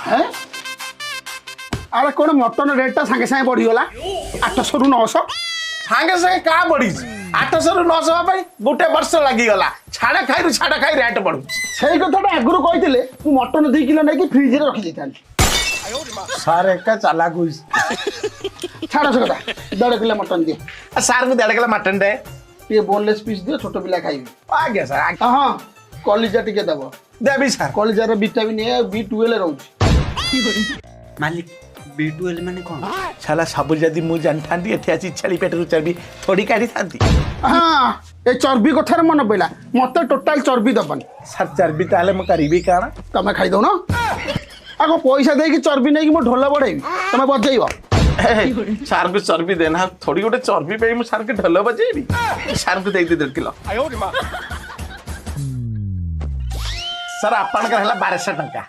हैं अरे कौन मटन रेटा सागे सागे बढ़ीगला 800 रु 900 सागे सागे क्या बढ़ी 800 रु 900 भाई गोटे वर्ष लगिगला छाड़ा खाई रेट बढ़ू से कथा आगुरी कही मु मटन 2 किलो नहीं फ्रिज में रखी था सार एक चालाक छाड़ से कथा 1.5 किलो मटन दिए सार को 1.5 किलो मटन दे ये बोनलेस पीस दियो छोट पिला खाइबे आज्ञा सर हाँ कलिजा टिके दबो देवी सर कलिजार विटामिन ए B12 रहउछ मालिक B12 माने कौन साला सब जदि मु जानथांती एथे आसी छेली पेटरू चर्बी थोड़ी काढी थांती हाँ ए चर्बी कथार मन पड़ा मत टोटाल चर्बी दबन सर चर्बी ताले मु करिबी काना तमें खाई दो ना आगो पैसा दे कि चर्बी नहीं कि मो ढोल बढ़ेबी तमें बजेइबो सार को चर्बी देना थोड़ी गोटे चर्बी पे मु सार के ढोल बजेबी सार को दे दे 1.5 किलो सर आपन का हला 1200 टंका